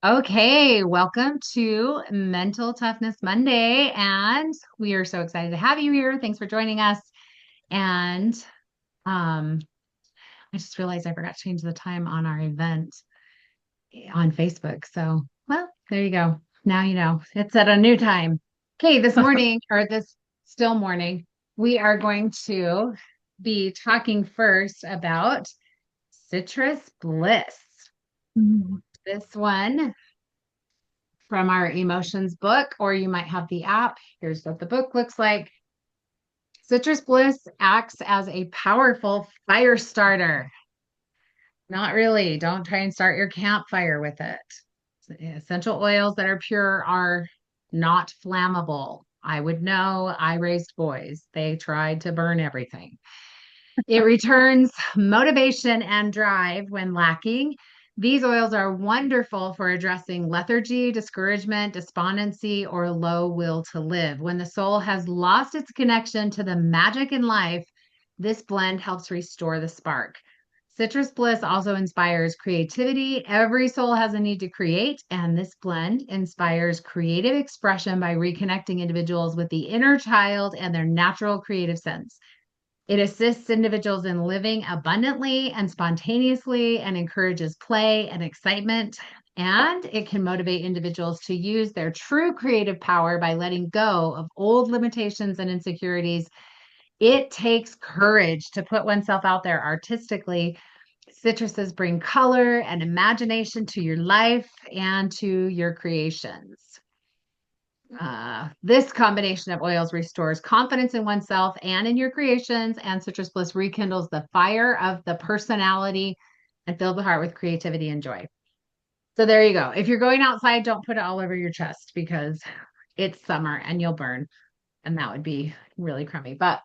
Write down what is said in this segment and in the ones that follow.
Okay, welcome to Mental Toughness Monday. And we are so excited to have you here. Thanks for joining us. And um, I just realized I forgot to change the time on our event on Facebook. So, well, there you go. Now you know it's at a new time. Okay, this morning, or this still morning, we are going to be talking first about citrus bliss. Mhm. This one from our emotions book, or you might have the app. Here's what the book looks like. Citrus Bliss acts as a powerful fire starter. Not really. Don't try and start your campfire with it. Essential oils that are pure are not flammable. I would know. I raised boys. They tried to burn everything. It returns motivation and drive when lacking. These oils are wonderful for addressing lethargy, discouragement, despondency, or low will to live. When the soul has lost its connection to the magic in life, this blend helps restore the spark. Citrus Bliss also inspires creativity. Every soul has a need to create, and this blend inspires creative expression by reconnecting individuals with the inner child and their natural creative sense. It assists individuals in living abundantly and spontaneously and encourages play and excitement. And it can motivate individuals to use their true creative power by letting go of old limitations and insecurities. It takes courage to put oneself out there artistically. Citruses bring color and imagination to your life and to your creations. This combination of oils restores confidence in oneself and in your creations, and Citrus Bliss rekindles the fire of the personality and fills the heart with creativity and joy. So there you go. If you're going outside, don't put it all over your chest because it's summer and you'll burn, and that would be really crummy. But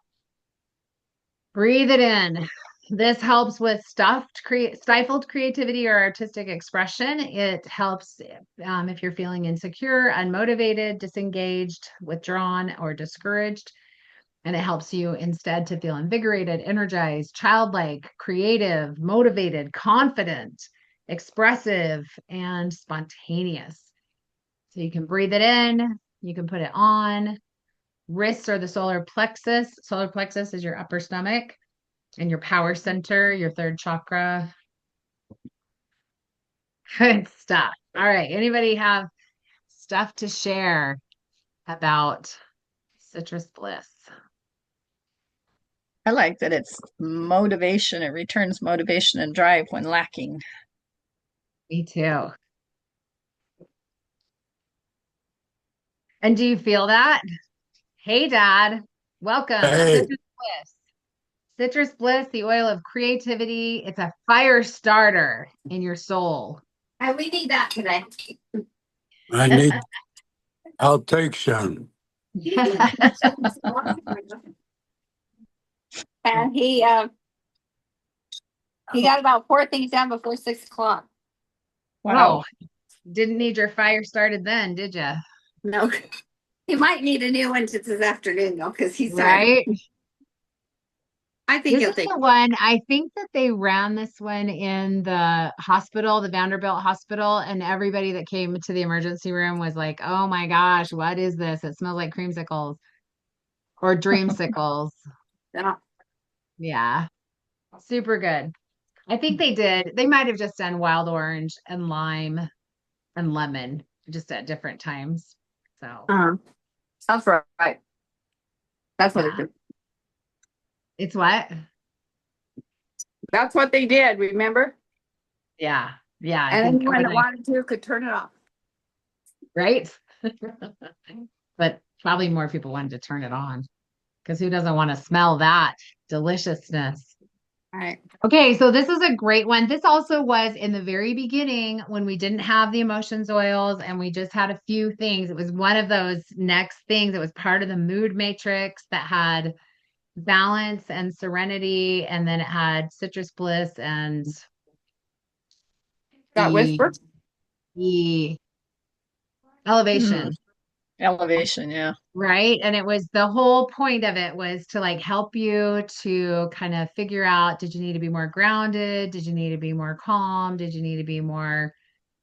breathe it in. This helps with stifled creativity or artistic expression. It helps if you're feeling insecure, unmotivated, disengaged, withdrawn, or discouraged. And it helps you instead to feel invigorated, energized, childlike, creative, motivated, confident, expressive, and spontaneous. So you can breathe it in, you can put it on. Wrists are the solar plexus. Solar plexus is your upper stomach and your power center, your third chakra. Good stuff. All right. Anybody have stuff to share about citrus bliss? I like that it's motivation. It returns motivation and drive when lacking. Me too. And do you feel that? Hey, Dad. Welcome. Hey, Citrus bliss. Citrus bliss, the oil of creativity. It's a fire starter in your soul. We need that today. I need, I'll take some. And he got about four things done before 6 o'clock. Wow. Oh, didn't need your fire started then, did you? No, he might need a new one this afternoon though, because he's tired. Right? I think This he'll is take. the one, I think that they ran this one in the hospital, the Vanderbilt hospital, and everybody that came to the emergency room was like, oh my gosh, what is this? It smells like creamsicles or dreamsicles. Yeah. Yeah, super good. I think they might have just done wild orange and lime and lemon just at different times. So, Sounds right. That's what it yeah, did. it's what? That's what they did. Remember? Yeah, yeah, I And think anyone that overnight, wanted to could turn it off. right? But probably more people wanted to turn it on because who doesn't want to smell that deliciousness? All right. Okay, so this is a great one. This also was in the very beginning when we didn't have the emotions oils and we just had a few things. It was one of those next things. It was part of the mood matrix that had balance and serenity, and then it had citrus bliss and Got the whisper. the Hmm. elevation. Elevation, yeah. Right. And it was the whole point of it was to like help you to kind of figure out, did you need to be more grounded? Did you need to be more calm? Did you need to be more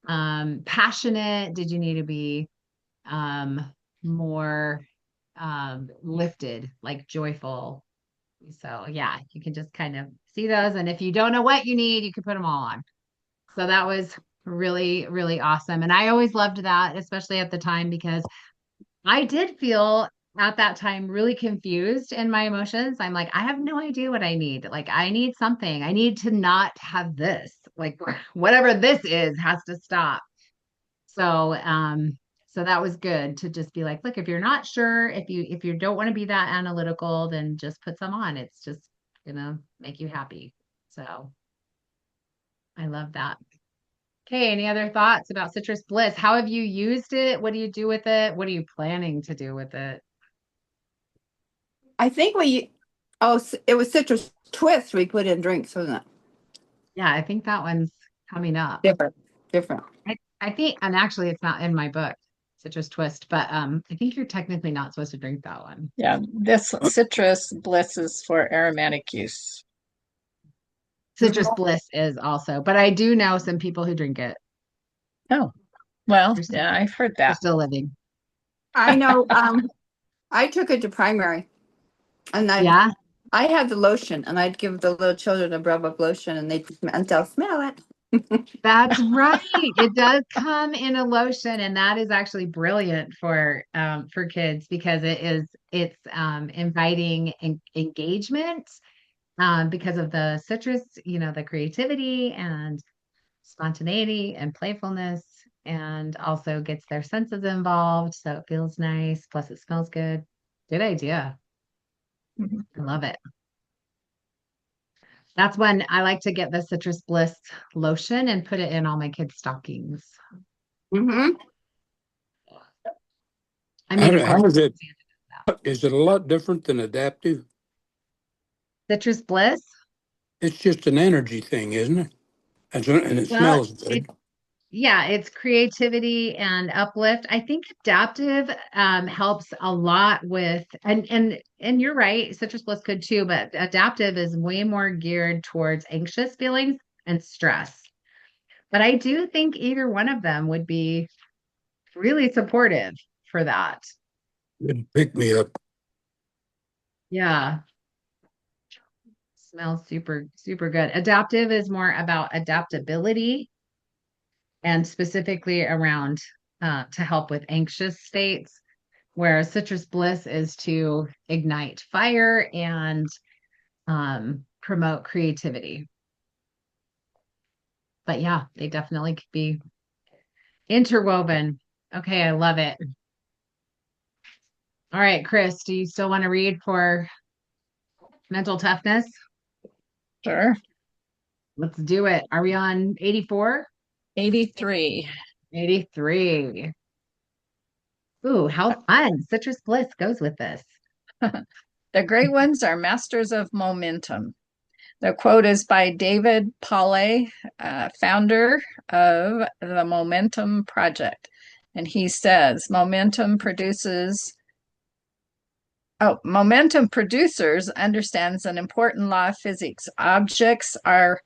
passionate? Did you need to be more lifted, like joyful? So yeah, you can just kind of see those. And if you don't know what you need, you can put them all on. So that was really, really awesome. And I always loved that, especially at the time, because I did feel at that time really confused in my emotions. I'm like, I have no idea what I need. Like, I need something. I need to not have this. Like, whatever this is has to stop. So, so that was good to just be like, look, if you're not sure, if you don't want to be that analytical, then just put some on. It's just gonna make you happy. So I love that. Okay, any other thoughts about Citrus Bliss? How have you used it? What do you do with it? What are you planning to do with it? I think it was citrus twist we put in drinks, wasn't it? Yeah, I think that one's coming up. Different. I think, and actually it's not in my book, Citrus Twist, but I think you're technically not supposed to drink that one. Yeah, this citrus bliss is for aromatic use. Citrus Bliss is also, but I do know some people who drink it. Oh, well, They're still, yeah, I've heard they're that. still living. I know. I took it to primary, and Yeah, I had the lotion, and I'd give the little children a rub of lotion, and they'll smell it. that's right. It does come in a lotion, and that is actually brilliant for kids because it's inviting engagement because of the citrus, the creativity and spontaneity and playfulness, and also gets their senses involved. So it feels nice. Plus, it smells good. Good idea. Mhm. I love it. That's when I like to get the Citrus Bliss lotion and put it in all my kids' stockings. Mm-hmm. I mean, of How course, is it? Is it a lot different than adaptive? Citrus Bliss. It's just an energy thing, isn't it? And it Well, smells good. yeah, it's creativity and uplift. I think adaptive helps a lot with and you're right, Citrus Bliss could too, but adaptive is way more geared towards anxious feelings and stress. But I do think either one of them would be really supportive for that. It'd pick me up. Yeah, smells super, super good. Adaptive is more about adaptability and specifically around to help with anxious states, whereas Citrus Bliss is to ignite fire and promote creativity. But yeah, they definitely could be interwoven. Okay, I love it. All right, Chris, do you still want to read for mental toughness? Sure. Let's do it. Are we on 84? 83. 83. Ooh, how fun. Citrus Bliss goes with this. The great ones are masters of momentum. The quote is by David Paulet, founder of the Momentum Project. And he says, momentum producers understands an important law of physics. Objects are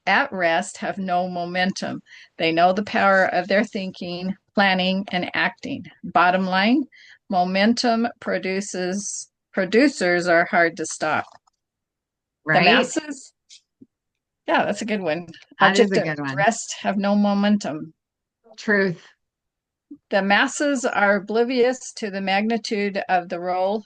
at rest, have no momentum. They know the power of their thinking, planning, and acting. Bottom line, momentum producers are hard to stop. The Right? masses, yeah, that's a good one. That is a Object good at one. rest have no momentum. Truth. The masses are oblivious to the magnitude of the role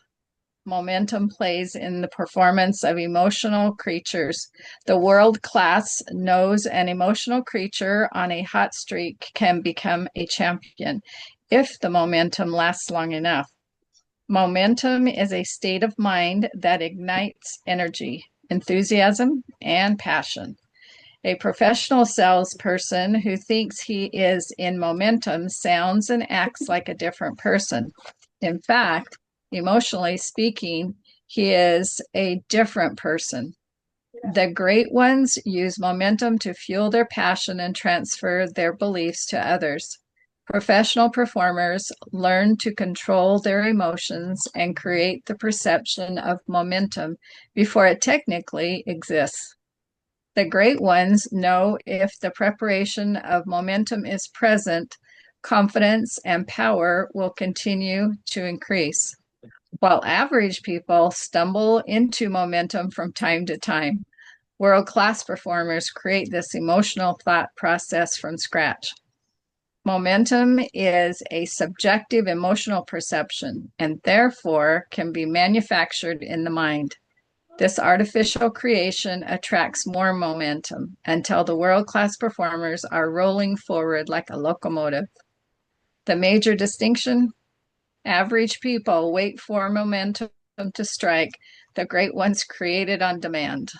momentum plays in the performance of emotional creatures. The world class knows an emotional creature on a hot streak can become a champion if the momentum lasts long enough. Momentum is a state of mind that ignites energy, enthusiasm, and passion. A professional salesperson who thinks he is in momentum sounds and acts like a different person. In fact, emotionally speaking, he is a different person. The great ones use momentum to fuel their passion and transfer their beliefs to others. Professional performers learn to control their emotions and create the perception of momentum before it technically exists. The great ones know if the preparation of momentum is present, confidence and power will continue to increase, while average people stumble into momentum from time to time. World-class performers create this emotional thought process from scratch. Momentum is a subjective emotional perception and therefore can be manufactured in the mind. This artificial creation attracts more momentum until the world-class performers are rolling forward like a locomotive. The major distinction: average people wait for momentum to strike. The great ones create it on demand.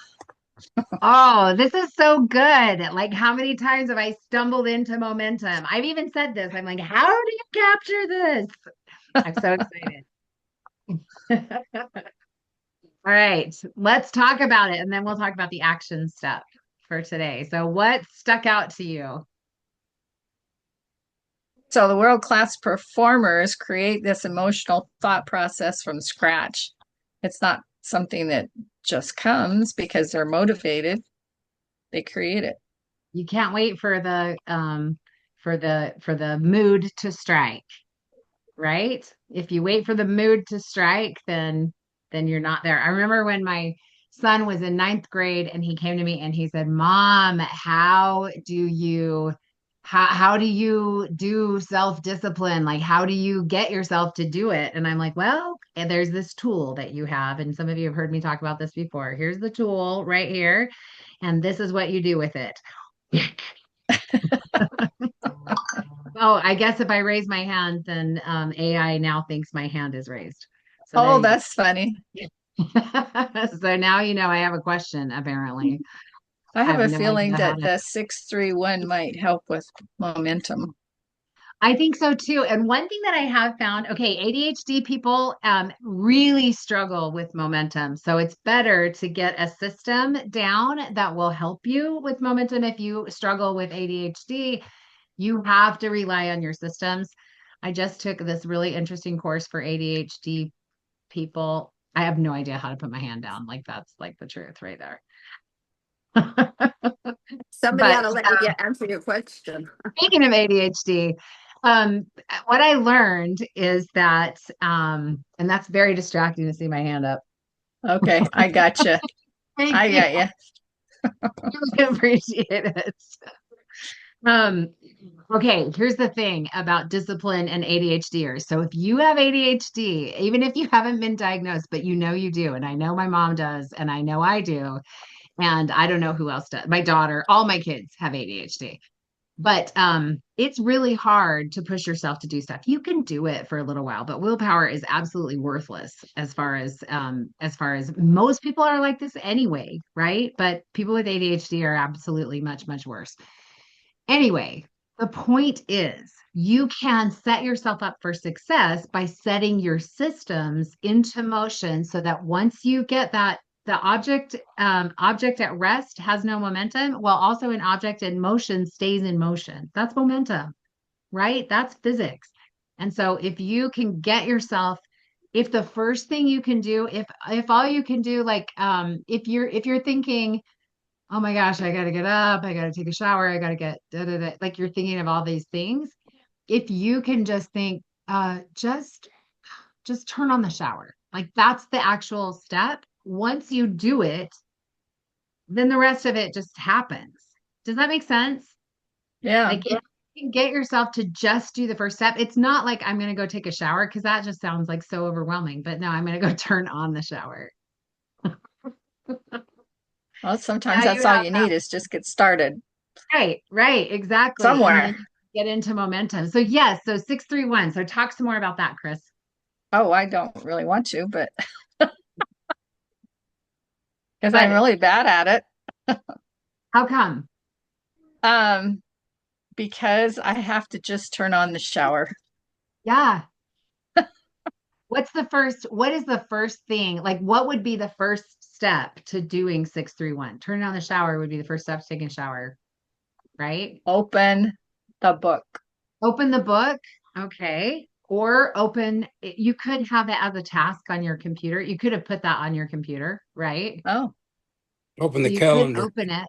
Oh, this is so good. Like, how many times have I stumbled into momentum? I've even said this. I'm like, how do you capture this? I'm so excited. All right, let's talk about it, and then we'll talk about the action step for today. So, what stuck out to you? So the world-class performers create this emotional thought process from scratch. It's not something that just comes because they're motivated. They create it. You can't wait for the mood to strike, right? If you wait for the mood to strike, then you're not there. I remember when my son was in ninth grade and he came to me and he said, "Mom, how do you do self-discipline? Like, how do you get yourself to do it?" And I'm like, "Well, there's this tool that you have, and some of you have heard me talk about this before. Here's the tool right here, and this is what you do with it." Oh, I guess if I raise my hand, then AI now thinks my hand is raised. So there Oh, you go. that's funny. So now you know I have a question, apparently. I I have have a no feeling idea how that to. the 631 might help with momentum. I think so too. And one thing that I have found, okay, ADHD people really struggle with momentum. So it's better to get a system down that will help you with momentum. If you struggle with ADHD, you have to rely on your systems. I just took this really interesting course for ADHD people. I have no idea how to put my hand down. Like, that's like the truth right there. Somebody ought But to let you answer your question. speaking of ADHD, what I learned is that, and that's very distracting to see my hand up. Okay, I gotcha. Thank I you. got you. Really appreciate it. Um, okay, here's the thing about discipline and ADHDers. So if you have ADHD, even if you haven't been diagnosed, but you know you do, and I know my mom does, and I know I do, and I don't know who else does. My daughter, all my kids have ADHD. But it's really hard to push yourself to do stuff. You can do it for a little while, but willpower is absolutely worthless as far as most people are like this anyway, right? But people with ADHD are absolutely much, much worse. Anyway, the point is you can set yourself up for success by setting your systems into motion so that once you get that the object at rest has no momentum, while also an object in motion stays in motion. That's momentum, right? That's physics. And so if you can get yourself, if the first thing you can do, if all you can do, like if you're thinking, oh my gosh, I got to get up, I got to take a shower, I got to get da, da, da. Like, you're thinking of all these things. If you can just think, just turn on the shower. Like, that's the actual step. Once you do it, then the rest of it just happens. Does that make sense? Yeah. Like, if you can get yourself to just do the first step, it's not like I'm going to go take a shower, because that just sounds like so overwhelming. But no, I'm going to go turn on the shower. Well, sometimes Now you that's all have you that. need is just get started Right, exactly. And somewhere. then get into momentum. So yes, so 631. So talk some more about that, Chris. Oh, I don't really want to, but because I'm But really bad at it. how come? Um, because I have to just turn on the shower. Yeah. What is the first thing? Like, what would be the first step to doing 631? Turning on the shower would be the first step to taking a shower, right? Open the book. Open the book. Okay. Or you could have it as a task on your computer. You could have put that on your computer, right? Oh, Open So the you could calendar. open it.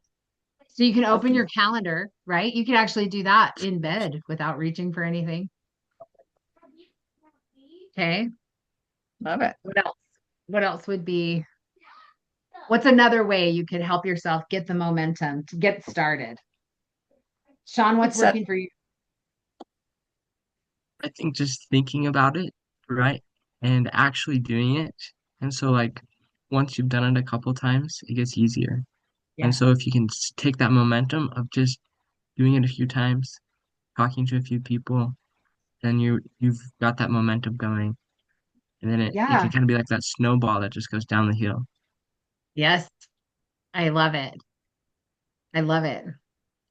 So you can open your calendar, right? You could actually do that in bed without reaching for anything. Okay. Love it. What else? What else would be, what's another way you could help yourself get the momentum to get started? Sean, what's Set working for you? I think just thinking about it, right? And actually doing it. And so like once you've done it a couple times, it gets easier. And Yes. so if you can take that momentum of just doing it a few times, talking to a few people, then you've got that momentum going. And then it can Yeah. kind of be like that snowball that just goes down the hill. Yes. I love it. I love it.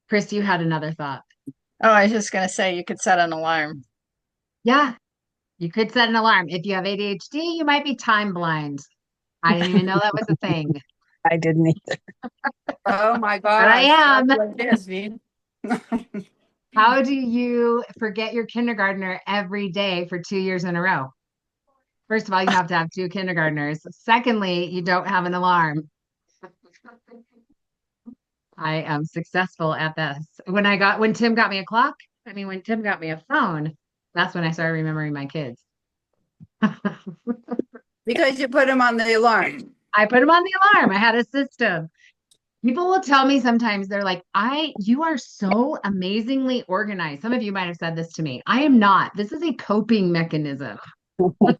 Chris, you had another thought. Oh, I was just going to say you could set an alarm. Yeah. You could set an alarm. If you have ADHD, you might be time blind. I didn't even know that was a thing, I didn't either. Oh my but I gosh, am. that's what it is, dude. How do you forget your kindergartner every day for 2 years in a row? First of all, you have to have two kindergartners. Secondly, you don't have an alarm. I am successful at this. When Tim got me a clock, when Tim got me a phone, that's when I started remembering my kids. Because you put them on the alarm. I put him on the alarm. I had a system. People will tell me sometimes, they're like, you are so amazingly organized. Some of you might have said this to me. I am not. This is a coping mechanism. But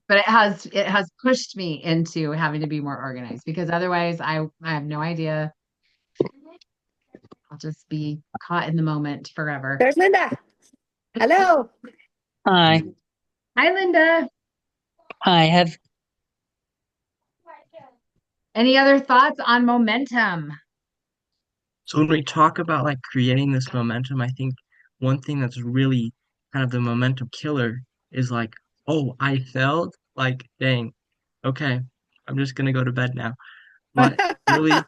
it has pushed me into having to be more organized because otherwise I have no idea. I'll just be caught in the moment forever. There's Linda. Hello. Hi. Hi, Linda. Hi. Have Any other thoughts on momentum? So when we talk about like creating this momentum, I think one thing that's really kind of the momentum killer is like, oh, I failed. Like, dang, okay, I'm just gonna go to bed now. But really,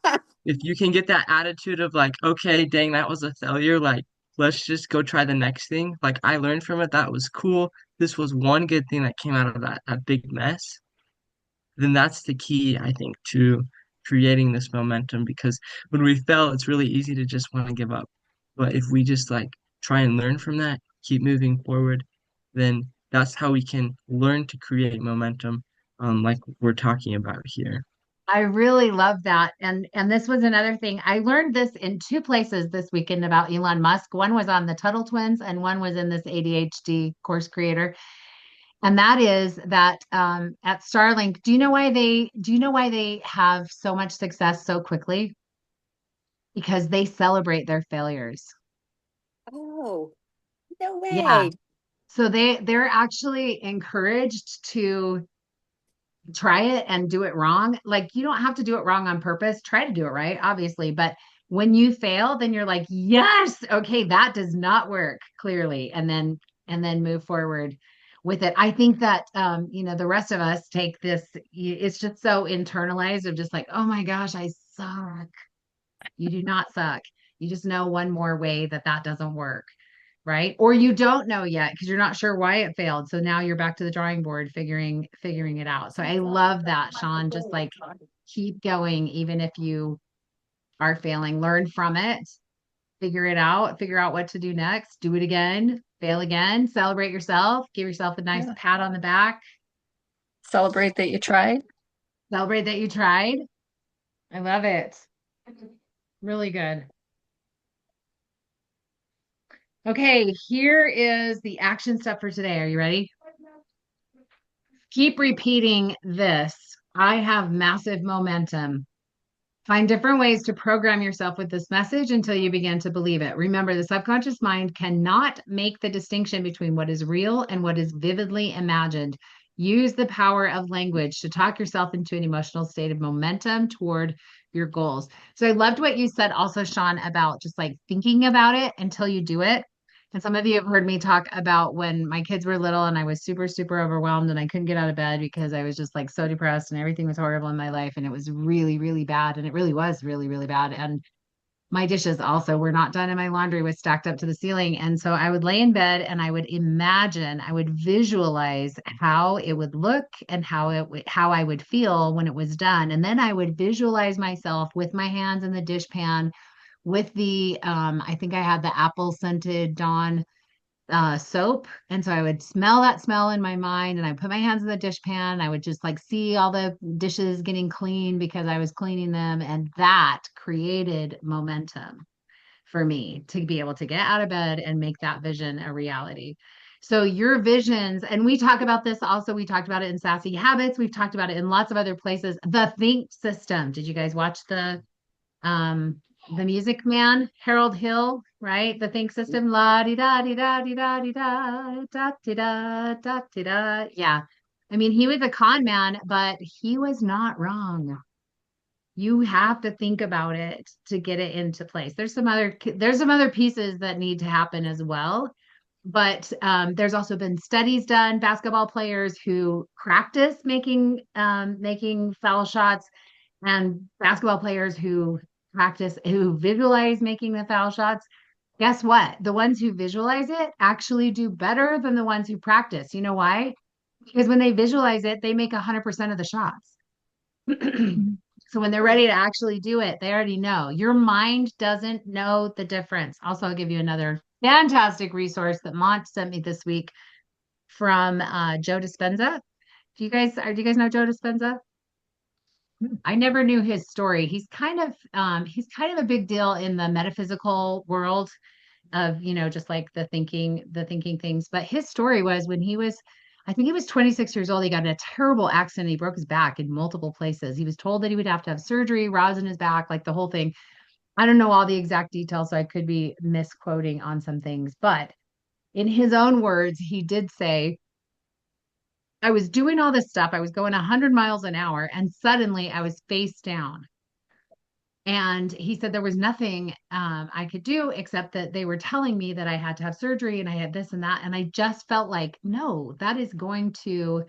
if you can get that attitude of like, okay, dang, that was a failure, like, let's just go try the next thing. Like, I learned from it. That was cool. This was one good thing that came out of that big mess. Then that's the key, I think, to creating this momentum because when we fail, it's really easy to just want to give up. But if we just like try and learn from that, keep moving forward, then that's how we can learn to create momentum, like we're talking about here. I really love that. And this was another thing. I learned this in two places this weekend about Elon Musk. One was on the Tuttle twins and one was in this ADHD course creator. And that is that at Starlink, do you know why they have so much success so quickly? Because they celebrate their failures. Oh, no Yeah. way. So they're actually encouraged to try it and do it wrong. Like you don't have to do it wrong on purpose. Try to do it right, obviously. But when you fail, then you're like, yes, okay, that does not work clearly. And then move forward with it. I think that the rest of us take this, it's just so internalized of just like, oh my gosh, I suck. You do not suck. You just know one more way that doesn't work, right? Or you don't know yet because you're not sure why it failed. So now you're back to the drawing board figuring it out. So I love that, Sean. Just like keep going even if you are failing. Learn from it, figure out what to do next, do it again, fail again, celebrate yourself, give yourself a nice Yeah. pat on the back, Celebrate that you tried. celebrate that you tried. I love it. Really good. Okay, here is the action step for today. Are you ready? Keep repeating this. I have massive momentum. Find different ways to program yourself with this message until you begin to believe it. Remember, the subconscious mind cannot make the distinction between what is real and what is vividly imagined. Use the power of language to talk yourself into an emotional state of momentum toward your goals. So I loved what you said also, Sean, about just like thinking about it until you do it. And some of you have heard me talk about when my kids were little and I was super, super overwhelmed and I couldn't get out of bed because I was just like so depressed and everything was horrible in my life. And it was really, really bad. And it really was really, really bad. And my dishes also were not done and my laundry was stacked up to the ceiling. And so I would lay in bed and I would imagine, I would visualize how it would look and how I would feel when it was done. And then I would visualize myself with my hands in the dishpan with the I think I had the apple scented Dawn soap. And so I would smell that smell in my mind and I put my hands in the dishpan. I would just like see all the dishes getting clean because I was cleaning them. And that created momentum for me to be able to get out of bed and make that vision a reality. So your visions, and we talk about this also, we talked about it in Sassy Habits. We've talked about it in lots of other places. The Think System. Did you guys watch um the Music Man, Harold Hill, right? The Think System, la di da di da di da di da da di da da di da. Yeah. I mean, he was a con man, but he was not wrong. You have to think about it to get it into place. There's some other pieces that need to happen as well. But there's also been studies done, basketball players who practice making foul shots and basketball players who visualize making the foul shots. Guess what? The ones who visualize it actually do better than the ones who practice. You know why? Because when they visualize it, they make 100% of the shots. So when they're ready to actually do it, they already know. Your mind doesn't know the difference. Also, I'll give you another fantastic resource that Mont sent me this week from Joe Dispenza. Do you guys know Joe Dispenza? I never knew his story. He's kind of a big deal in the metaphysical world of, just like the thinking things. But his story was when I think he was 26 years old, he got in a terrible accident. He broke his back in multiple places. He was told that he would have to have surgery, rods in his back, like the whole thing. I don't know all the exact details, so I could be misquoting on some things, but in his own words, he did say, I was doing all this stuff. I was going 100 miles an hour, and suddenly I was face down. And he said there was nothing I could do except that they were telling me that I had to have surgery and I had this and that. And I just felt like, no, that is going to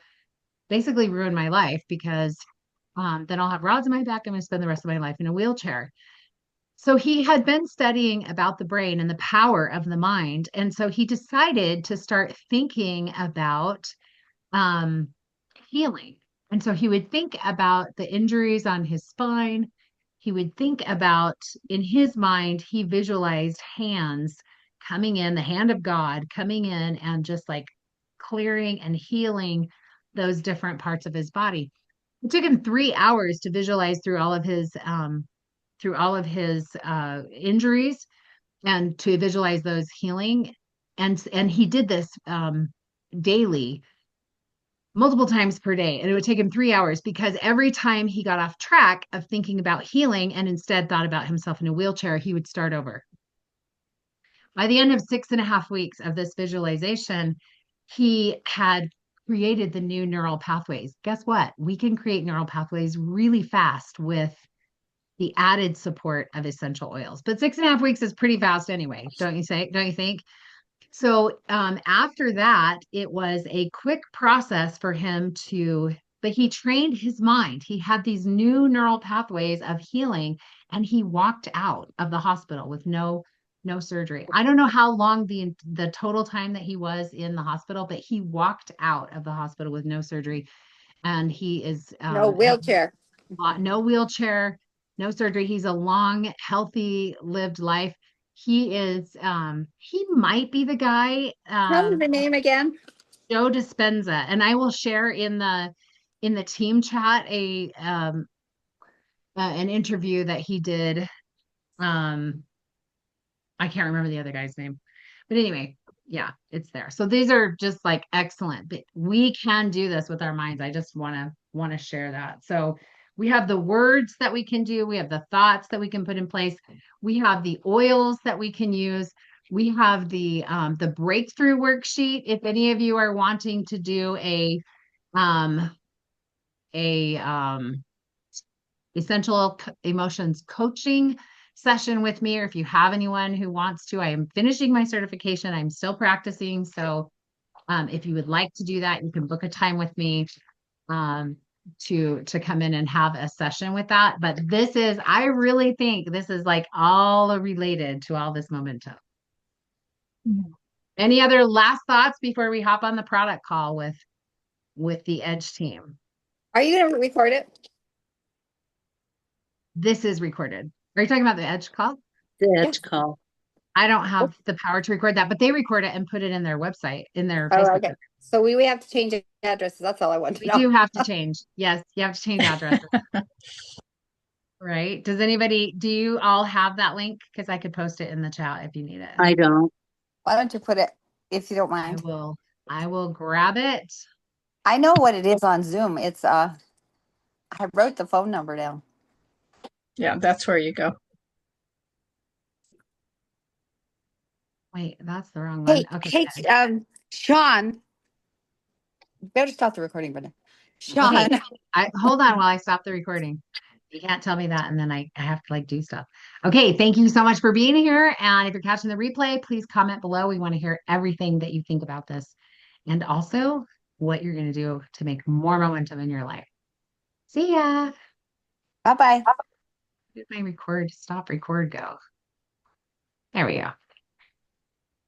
basically ruin my life because then I'll have rods in my back. I'm going to spend the rest of my life in a wheelchair. So he had been studying about the brain and the power of the mind. And so he decided to start thinking about um, healing. And so he would think about the injuries on his spine. He would think about, in his mind, he visualized hands coming in, the hand of God coming in and just like clearing and healing those different parts of his body. It took him 3 hours to visualize through all of his injuries and to visualize those healing. And he did this daily multiple times per day. And it would take him 3 hours because every time he got off track of thinking about healing and instead thought about himself in a wheelchair, he would start over. By the end of 6.5 weeks of this visualization, he had created the new neural pathways. Guess what? We can create neural pathways really fast with the added support of essential oils. But 6.5 weeks is pretty fast anyway, don't you say? Don't you think? So after that, it was a quick process for him but he trained his mind. He had these new neural pathways of healing, and he walked out of the hospital with no surgery. I don't know how long the total time that he was in the hospital, but he walked out of the hospital with no surgery, and he is No wheelchair. no wheelchair, no surgery. He's a long, healthy, lived life. He might be the guy, Tell me the name again. Joe Dispenza, and I will share in the team chat an interview that he did. I can't remember the other guy's name, but anyway, yeah, it's there. So these are just like excellent, but we can do this with our minds. I just want to share that. So we have the words that we can do. We have the thoughts that we can put in place. We have the oils that we can use. We have the breakthrough worksheet. If any of you are wanting to do um, a essential emotions coaching session with me, or if you have anyone who wants to, I am finishing my certification. I'm still practicing. So if you would like to do that, you can book a time with me. to come in and have a session with that. But I really think this is like all related to all this momentum. Any other last thoughts before we hop on the product call with the Edge team? Are you going to record it? This is recorded. Are you talking about the Edge call? The Yes. edge call. I don't have the power to record that, but they record it and put it in their website, in their Oh, Facebook okay. group. So we have to change addresses. That's all I want to We know. do have to change. Yes, you have to change addresses. Right? Do you all have that link? Because I could post it in the chat if you need it. I don't. Why don't you put it, if you don't I mind? will grab it. I know what it is on Zoom. It's I wrote the phone number down. Yeah, that's where you go. Wait, that's the wrong one. Okay. Sean, better stop the recording, Brenda. Sean, Okay. Hold on while I stop the recording. You can't tell me that, and then I have to like do stuff. Okay, thank you so much for being here. And if you're catching the replay, please comment below. We want to hear everything that you think about this, and also what you're going to do to make more momentum in your life. See ya. bye-bye. Where did my stop record go? There we go.